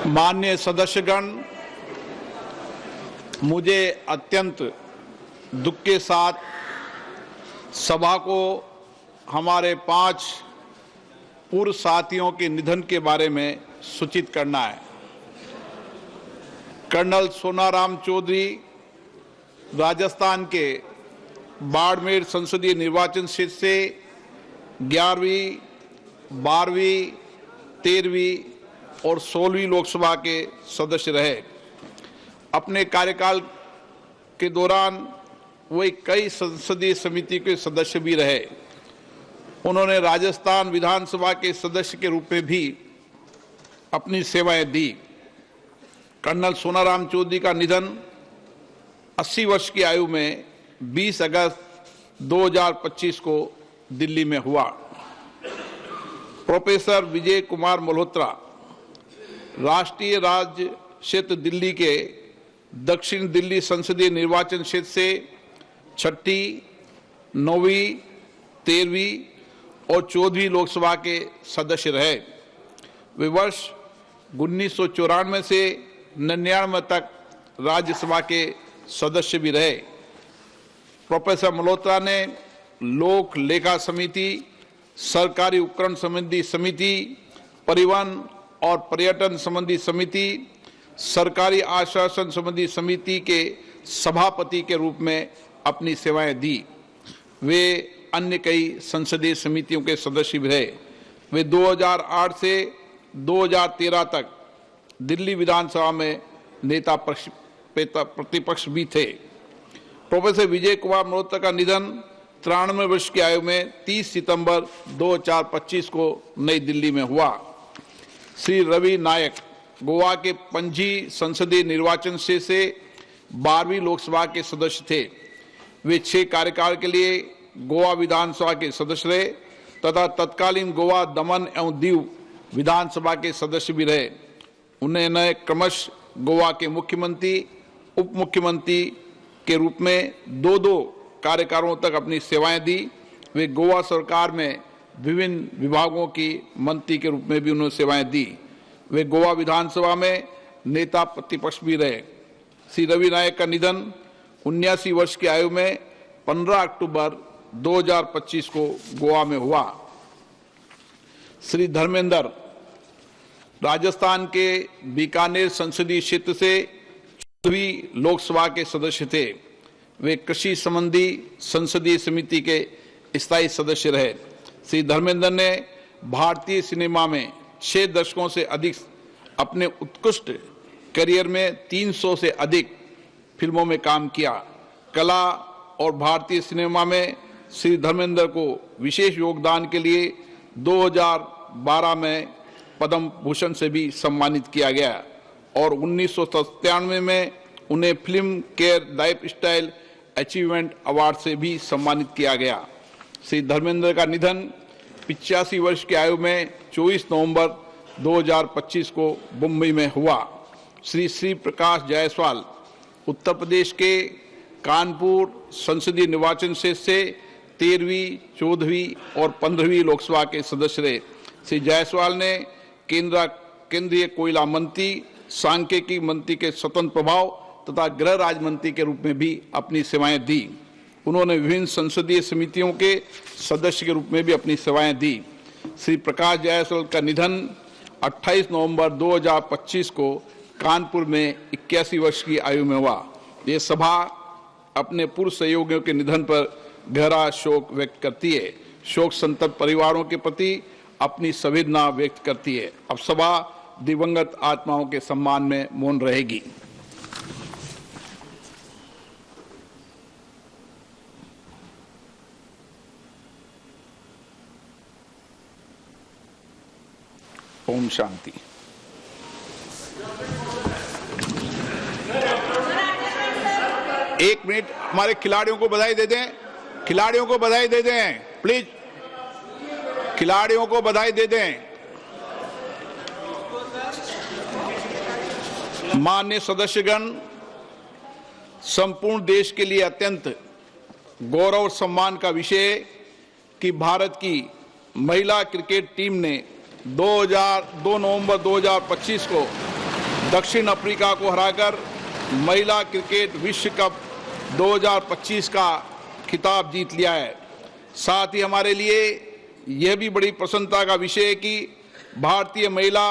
माननीय सदस्यगण, मुझे अत्यंत दुख के साथ सभा को हमारे 5 पूर्व साथियों के निधन के बारे में सूचित करना है। कर्नल सोनाराम चौधरी राजस्थान के बाड़मेर संसदीय निर्वाचन क्षेत्र से 11वीं, 12वीं, 13वीं और 16वीं लोकसभा के सदस्य रहे। अपने कार्यकाल के दौरान वे कई संसदीय समिति के सदस्य भी रहे। उन्होंने राजस्थान विधानसभा के सदस्य के रूप में भी अपनी सेवाएं दी। कर्नल सोनाराम चौधरी का निधन 80 वर्ष की आयु में 20 अगस्त 2025 को दिल्ली में हुआ। प्रोफेसर विजय कुमार मल्होत्रा राष्ट्रीय राज्य क्षेत्र दिल्ली के दक्षिण दिल्ली संसदीय निर्वाचन क्षेत्र से 6ठी, 9वीं, 13वीं और 14वीं लोकसभा के सदस्य रहे। वे वर्ष 1994 से 99 तक राज्यसभा के सदस्य भी रहे। प्रोफेसर मल्होत्रा ने लोक लेखा समिति, सरकारी उपकरण संबंधी समिति, परिवहन और पर्यटन संबंधी समिति, सरकारी आश्वासन संबंधी समिति के सभापति के रूप में अपनी सेवाएं दी। वे अन्य कई संसदीय समितियों के सदस्य भी रहे। वे 2008 से 2013 तक दिल्ली विधानसभा में नेता प्रतिपक्ष भी थे। प्रोफेसर विजय कुमार मल्होत्रा का निधन 93 वर्ष की आयु में 30 सितंबर 2025 को नई दिल्ली में हुआ। श्री रवि नायक गोवा के पणजी संसदीय निर्वाचन क्षेत्र से 12वीं लोकसभा के सदस्य थे। वे 6 कार्यकाल के लिए गोवा विधानसभा के सदस्य रहे तथा तत्कालीन गोवा, दमन एवं दीव विधानसभा के सदस्य भी रहे। उन्होंने क्रमशः गोवा के मुख्यमंत्री, उप मुख्यमंत्री के रूप में 2 कार्यकालों तक अपनी सेवाएं दी। वे गोवा सरकार में विभिन्न विभागों की मंत्री के रूप में भी उन्होंने सेवाएं दी। वे गोवा विधानसभा में नेता प्रतिपक्ष भी रहे। श्री रवि नायक का निधन 79 वर्ष की आयु में 15 अक्टूबर 2025 को गोवा में हुआ। श्री धर्मेंद्र राजस्थान के बीकानेर संसदीय क्षेत्र से 14वीं लोकसभा के सदस्य थे। वे कृषि संबंधी संसदीय समिति के स्थायी सदस्य रहे। श्री धर्मेंद्र ने भारतीय सिनेमा में 6 दशकों से अधिक अपने उत्कृष्ट करियर में 300 से अधिक फिल्मों में काम किया। कला और भारतीय सिनेमा में श्री धर्मेंद्र को विशेष योगदान के लिए 2012 में पद्म भूषण से भी सम्मानित किया गया और 1997 में उन्हें film care life style achievement award से भी सम्मानित किया गया। श्री धर्मेंद्र का निधन 85 वर्ष की आयु में 24 नवंबर 2025 को मुंबई में हुआ। श्री प्रकाश जायसवाल उत्तर प्रदेश के कानपुर संसदीय निर्वाचन क्षेत्र से 13वीं, 14वीं और 15वीं लोकसभा के सदस्य रहे। श्री जायसवाल ने केंद्रीय कोयला मंत्री, सांख्यिकी मंत्री के स्वतंत्र प्रभाव तथा गृह राज्य मंत्री के रूप में भी अपनी सेवाएं दी। उन्होंने विभिन्न संसदीय समितियों के सदस्य के रूप में भी अपनी सेवाएं दी। श्री प्रकाश जायसवाल का निधन 28 नवंबर 2025 को कानपुर में 81 वर्ष की आयु में हुआ। ये सभा अपने पूर्व सहयोगियों के निधन पर गहरा शोक व्यक्त करती है। शोक संतप्त परिवारों के प्रति अपनी संवेदना व्यक्त करती है। अब सभा दिवंगत आत्माओं के सम्मान में मौन रहेगी। ओम शांति। एक मिनट, हमारे खिलाड़ियों को बधाई दे दें। खिलाड़ियों को बधाई दे दें प्लीज। खिलाड़ियों को बधाई दे दें। माननीय सदस्यगण, संपूर्ण देश के लिए अत्यंत गौरव और सम्मान का विषय कि भारत की महिला क्रिकेट टीम ने 2 नवंबर 2025 को दक्षिण अफ्रीका को हराकर महिला क्रिकेट विश्व कप 2025 का खिताब जीत लिया है। साथ ही हमारे लिए यह भी बड़ी प्रसन्नता का विषय है कि भारतीय महिला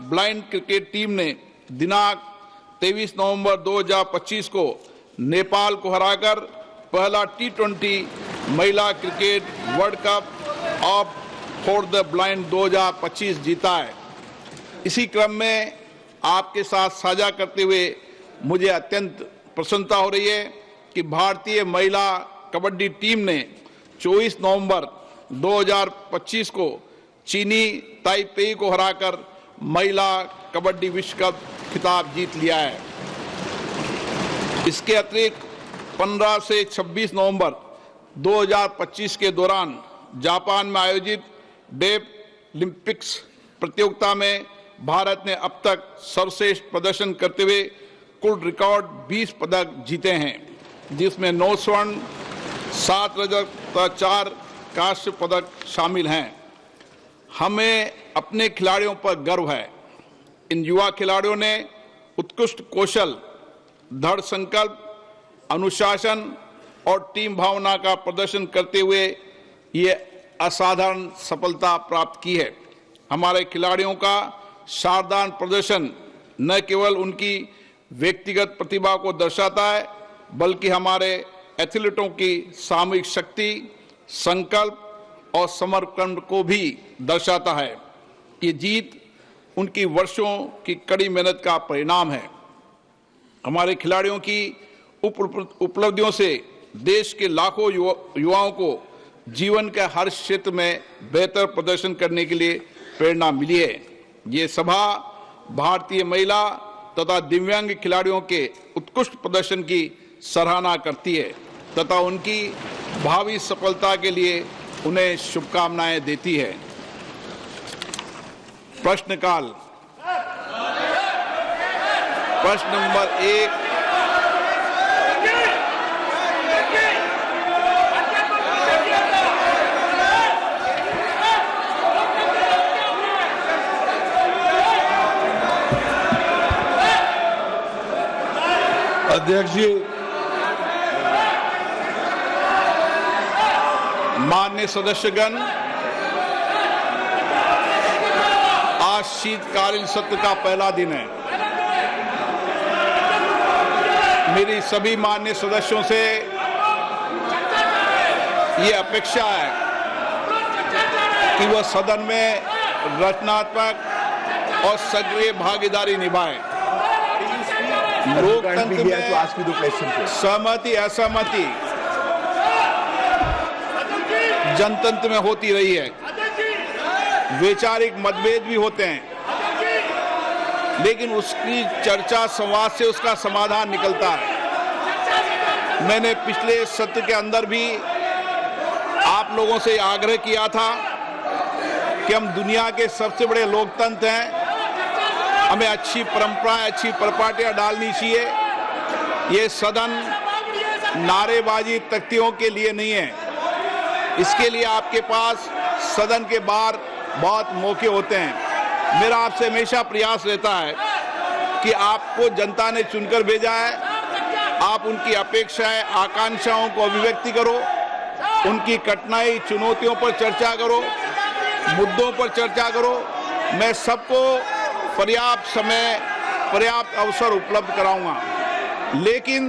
ब्लाइंड क्रिकेट टीम ने दिनांक 23 नवंबर 2025 को नेपाल को हराकर पहला T20 महिला cricket world cup of for the blind 2025 जीता है। इसी क्रम में आपके साथ साझा करते हुए मुझे अत्यंत प्रसन्नता हो रही है कि भारतीय महिला कबड्डी टीम ने 24 नवंबर 2025 को चीनी ताइपेई को हराकर महिला कबड्डी विश्व कप खिताब जीत लिया है। इसके अतिरिक्त 15 से 26 नवंबर 2025 के दौरान जापान में आयोजित डेफ ओलंपिक्स प्रतियोगिता में भारत ने अब तक सर्वश्रेष्ठ प्रदर्शन करते हुए कुल रिकॉर्ड 20 पदक जीते हैं, जिसमें 9 स्वर्ण, 7 रजत तथा 4 कांस्य पदक शामिल हैं। हमें अपने खिलाड़ियों पर गर्व है। इन युवा खिलाड़ियों ने उत्कृष्ट कौशल, दृढ़ संकल्प, अनुशासन और टीम भावना का प्रदर्शन करते हुए ये असाधारण सफलता प्राप्त की है। हमारे खिलाड़ियों का शानदार प्रदर्शन न केवल उनकी व्यक्तिगत प्रतिभा को दर्शाता है, बल्कि हमारे एथलीटों की सामूहिक शक्ति, संकल्प और समर्पण को भी दर्शाता है। ये जीत उनकी वर्षों की कड़ी मेहनत का परिणाम है। हमारे खिलाड़ियों की उपलब्धियों से देश के लाखों युवाओं को जीवन के हर क्षेत्र में बेहतर प्रदर्शन करने के लिए प्रेरणा मिली है। ये सभा भारतीय महिला तथा दिव्यांग खिलाड़ियों के उत्कृष्ट प्रदर्शन की सराहना करती है तथा उनकी भावी सफलता के लिए उन्हें शुभकामनाएं देती है। प्रश्नकाल। प्रश्न नंबर 1। अध्यक्ष जी, माननीय सदस्यगण, आज शीतकालीन सत्र का पहला दिन है। मेरी सभी माननीय सदस्यों से ये अपेक्षा है कि वह सदन में रचनात्मक और सक्रिय भागीदारी निभाएं। लोकतंत्र में सहमति असहमति जनतंत्र में होती रही है। वैचारिक मतभेद भी होते हैं, लेकिन उसकी चर्चा संवाद से उसका समाधान निकलता है। मैंने पिछले सत्र के अंदर भी आप लोगों से आग्रह किया था कि हम दुनिया के सबसे बड़े लोकतंत्र हैं, हमें अच्छी परंपराएं, अच्छी परिपाटियां डालनी चाहिए। ये सदन नारेबाजी तख्तियों के लिए नहीं है। इसके लिए आपके पास सदन के बाहर बहुत मौके होते हैं। मेरा आपसे हमेशा प्रयास रहता है कि आपको जनता ने चुनकर भेजा है, आप उनकी अपेक्षाएं, आकांक्षाओं को अभिव्यक्ति करो, उनकी कठिनाई, चुनौतियों पर चर्चा करो, मुद्दों पर चर्चा करो। मैं सबको पर्याप्त समय, पर्याप्त अवसर उपलब्ध कराऊंगा, लेकिन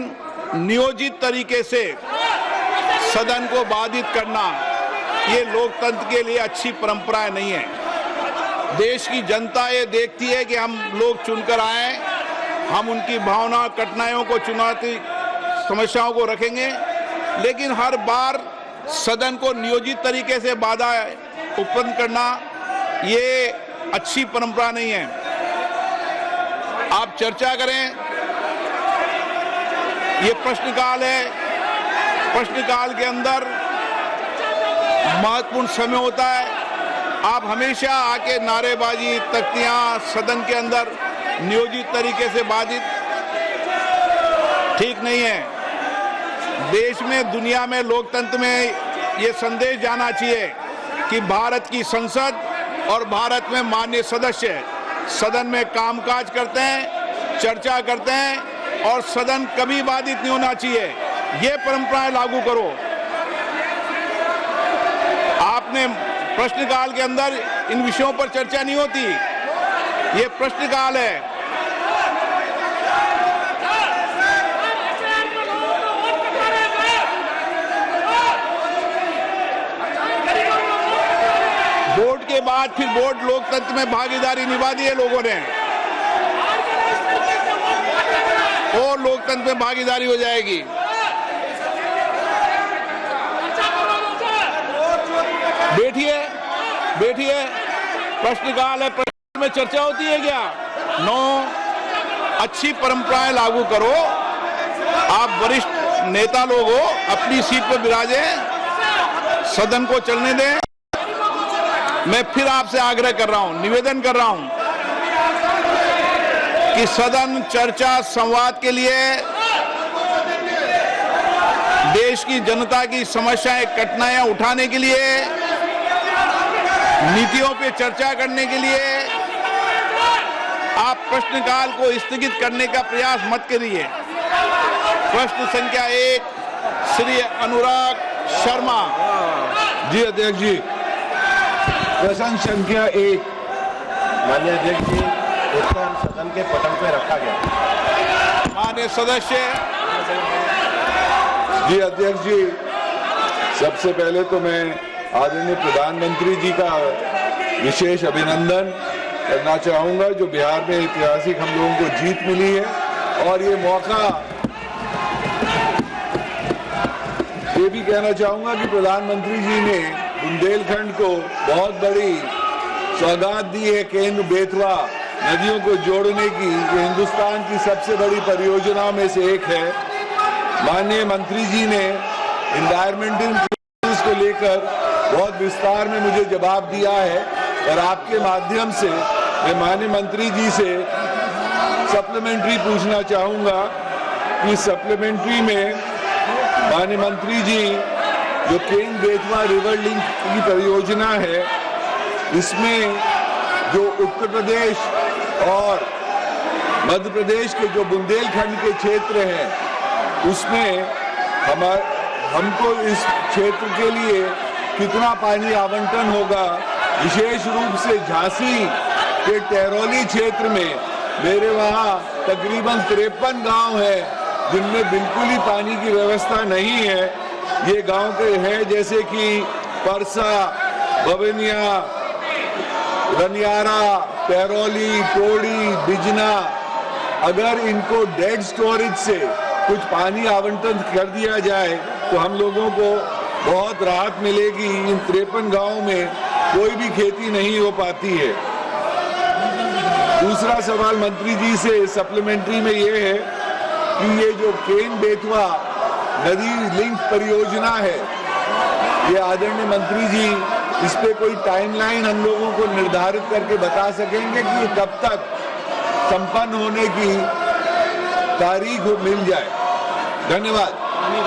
नियोजित तरीके से सदन को बाधित करना ये लोकतंत्र के लिए अच्छी परंपरा नहीं है। देश की जनता ये देखती है कि हम लोग चुनकर आए, हम उनकी भावना, कठिनाइयों को, चुनौती, समस्याओं को रखेंगे, लेकिन हर बार सदन को नियोजित तरीके से बाधा उत्पन्न करना ये अच्छी परंपरा नहीं है। आप चर्चा करें। ये प्रश्नकाल है, प्रश्नकाल के अंदर महत्वपूर्ण समय होता है। आप हमेशा आके नारेबाजी, तख्तियां सदन के अंदर नियोजित तरीके से बाधित ठीक नहीं है। देश में, दुनिया में, लोकतंत्र में ये संदेश जाना चाहिए कि भारत की संसद और भारत में माननीय सदस्य सदन में कामकाज करते हैं, चर्चा करते हैं और सदन कभी बाधित नहीं होना चाहिए। ये परंपराएं लागू करो। आपने प्रश्नकाल के अंदर इन विषयों पर चर्चा नहीं होती। ये प्रश्नकाल है। वोट के बाद फिर वोट लोकतंत्र में भागीदारी निभा दी है लोगों ने, और लोकतंत्र में भागीदारी हो जाएगी। बैठिए, बैठिए। प्रश्नकाल है, प्रश्न में चर्चा होती है क्या? नो। अच्छी परंपराएं लागू करो। आप वरिष्ठ नेता लोग हो, अपनी सीट पर विराजे, सदन को चलने दें। मैं फिर आपसे आग्रह कर रहा हूं, निवेदन कर रहा हूं कि सदन चर्चा संवाद के लिए, देश की जनता की समस्याएं कठिनाइयां उठाने के लिए, नीतियों पे चर्चा करने के लिए आप प्रश्नकाल को स्थगित करने का प्रयास मत करिए। प्रश्न संख्या 1 श्री अनुराग शर्मा। जी अध्यक्ष जी, प्रश्न संख्या 1। माननीय अध्यक्ष जी, उत्तर सदन के पटल पर रखा गया। माननीय सदस्य। जी अध्यक्ष जी, सबसे पहले तो मैं आदरणीय प्रधानमंत्री जी का विशेष अभिनंदन करना चाहूंगा, जो बिहार में ऐतिहासिक हम लोगों को जीत मिली है। और ये मौका ये भी कहना चाहूंगा कि प्रधानमंत्री जी ने बुंदेलखंड को बहुत बड़ी सौगात दी है। केंद्र बेतवा नदियों को जोड़ने की, ये हिंदुस्तान की सबसे बड़ी परियोजनाओं में से एक है। माननीय मंत्री जी ने एनवायरमेंटल इश्यूज को लेकर बहुत विस्तार में मुझे जवाब दिया है, और आपके माध्यम से मैं माननीय मंत्री जी से सप्लीमेंट्री पूछना चाहूंगा कि सप्लीमेंट्री में माननीय मंत्री जी जो केंद्र बेतवा रिवर लिंक की परियोजना है, इसमें जो उत्तर प्रदेश और मध्य प्रदेश के जो बुंदेलखंड के क्षेत्र हैं, उसमें हमको इस क्षेत्र के लिए कितना पानी आवंटन होगा। विशेष रूप से झांसी के टहरौली क्षेत्र में मेरे वहाँ तकरीबन 53 गांव हैं जिनमें बिल्कुल ही पानी की व्यवस्था नहीं है। ये गांव के हैं जैसे कि परसा, बवेनिया, रनियारा, टहरौली, टोड़ी, बिजना। अगर इनको डेड स्टोरेज से कुछ पानी आवंटन कर दिया जाए तो हम लोगों को बहुत राहत मिलेगी। इन 53 गांवों में कोई भी खेती नहीं हो पाती है। दूसरा सवाल मंत्री जी से सप्लीमेंट्री में ये है कि ये जो केन बेतवा नदी लिंक परियोजना है, ये आदरणीय मंत्री जी इस पे कोई टाइमलाइन हम लोगों को निर्धारित करके बता सकेंगे कि ये कब तक संपन्न होने की तारीख मिल जाए? धन्यवाद। माननीय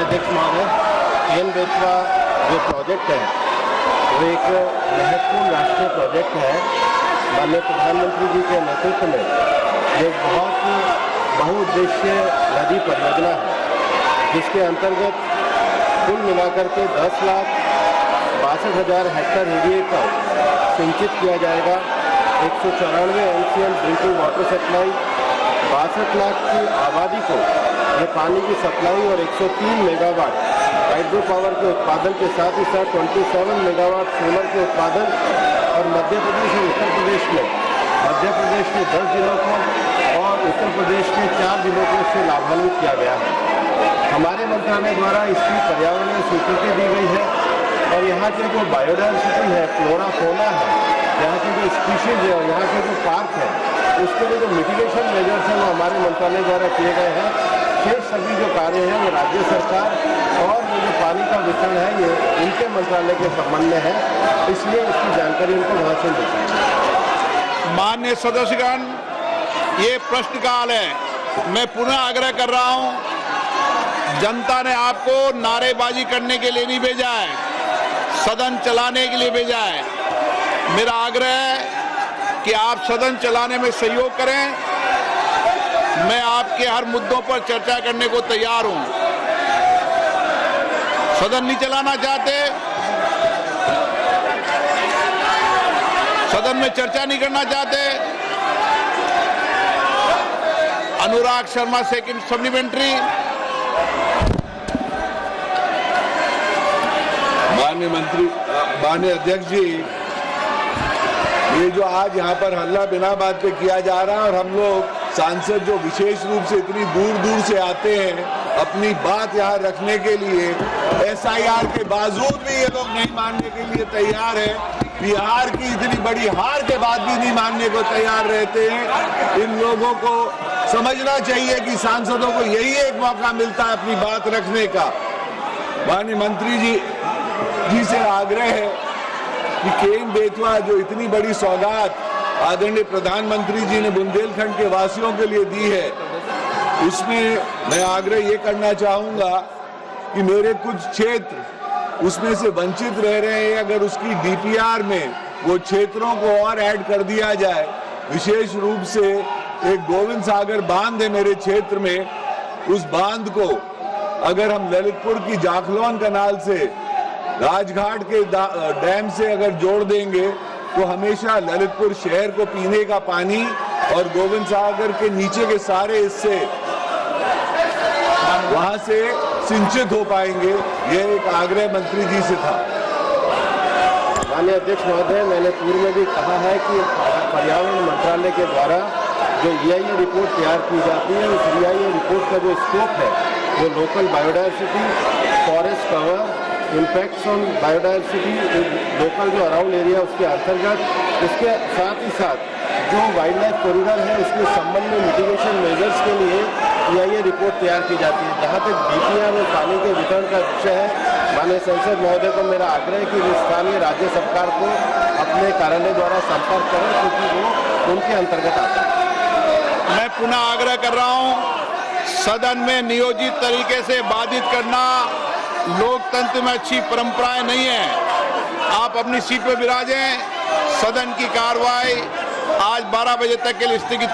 अध्यक्ष महोदय, केन बेतवा जो प्रोजेक्ट है वो एक महत्वपूर्ण राष्ट्रीय प्रोजेक्ट है। माननीय प्रधानमंत्री जी के नेतृत्व में एक बहुत बहुउद्देशीय नदी परियोजना है, जिसके अंतर्गत कुल मिलाकर के 10,62,000 हेक्टेयर एरिया का सिंचित किया जाएगा। 194 MCM drinking water supply, 62 lakh की आबादी को ये पानी की सप्लाई और 103 मेगावाट हाइड्रो पावर के उत्पादन के साथ ही साथ 27 मेगावाट सोलर के उत्पादन। और मध्य प्रदेश और उत्तर प्रदेश में 10 जिलों को और उत्तर प्रदेश के 4 जिलों को इससे लाभान्वित किया गया है। हमारे मंत्रालय द्वारा इसकी पर्यावरणीय स्वीकृति दी गई है, और यहाँ के जो बायोडाइवर्सिटी है, फ्लोरा फौना है, यहाँ के जो स्पीशीज है और यहाँ के जो पार्क है, उसके लिए जो मिटिगेशन मेजर्स हैं वो हमारे मंत्रालय द्वारा किए गए हैं। शेष सभी जो कार्य हैं वो राज्य सरकार और वो जो पानी का वितरण है ये उनके मंत्रालय के संबंध में है, इसलिए इसकी जानकारी उनको वहाँ से मिलती है। माननीय सदस्यगण, ये प्रश्नकाल है। मैं पुनः आग्रह कर रहा हूं, जनता ने आपको नारेबाजी करने के लिए नहीं भेजा है, सदन चलाने के लिए भेजा है। मेरा आग्रह है कि आप सदन चलाने में सहयोग करें। मैं आपके हर मुद्दों पर चर्चा करने को तैयार हूं। सदन नहीं चलाना चाहते, सदन में चर्चा नहीं करना चाहते, अनुराग शर्मा सेकंड सप्लीमेंट्री। माननीय अध्यक्ष जी, ये जो आज यहाँ पर हल्ला बिना बात पे किया जा रहा है और हम लोग सांसद जो विशेष रूप से इतनी दूर दूर से आते हैं अपनी बात यहाँ रखने के लिए, SIR के बावजूद भी ये लोग नहीं मानने के लिए तैयार है, बिहार की इतनी बड़ी हार के बाद भी नहीं मानने को तैयार रहते हैं। इन लोगों को समझना चाहिए कि सांसदों को यही एक मौका मिलता है अपनी बात रखने का। माननीय मंत्री जी से आग्रह है कि केन बेतवा जो इतनी बड़ी सौगात आदरणीय प्रधानमंत्री जी ने बुंदेलखंड के वासियों के लिए दी है, उसमें मैं आग्रह ये करना चाहूंगा कि मेरे कुछ क्षेत्र उसमें से वंचित रह रहे हैं, अगर उसकी DPR में वो क्षेत्रों को और ऐड कर दिया जाए। विशेष रूप से एक गोविंद सागर बांध है मेरे क्षेत्र में, उस बांध को अगर हम ललितपुर की जाखलौन कनाल से राजघाट के डैम से अगर जोड़ देंगे तो हमेशा ललितपुर शहर को पीने का पानी और गोविंद सागर के नीचे के सारे हिस्से वहां से सिंचित हो पाएंगे। यह एक आग्रह मंत्री जी से था। माननीय अध्यक्ष महोदय, मैंने पूर्व में भी कहा है कि पर्यावरण मंत्रालय के द्वारा जो EIA रिपोर्ट तैयार की जाती है, उस EIA रिपोर्ट का जो स्कोप है वो local biodiversity, forest cover, impacts on biodiversity, local जो अराउंड एरिया उसके अंतर्गत, उसके साथ ही साथ जो वाइल्ड लाइफ कॉरिडोर है उसके संबंध में मिटिगेशन मेजर्स के लिए EIA रिपोर्ट तैयार की जाती है। जहाँ तक DPR और पानी के वितरण का विषय है, माननीय संसद महोदय को मेरा आग्रह है कि वे स्थानीय राज्य सरकार को अपने कार्यालय द्वारा संपर्क करें, क्योंकि वो उनके अंतर्गत आता है। मैं पुनः आग्रह कर रहा हूं, सदन में नियोजित तरीके से बाधित करना लोकतंत्र में अच्छी परंपराएं नहीं है। आप अपनी सीट पर विराजें। सदन की कार्रवाई आज 12 बजे तक के लिए स्थगित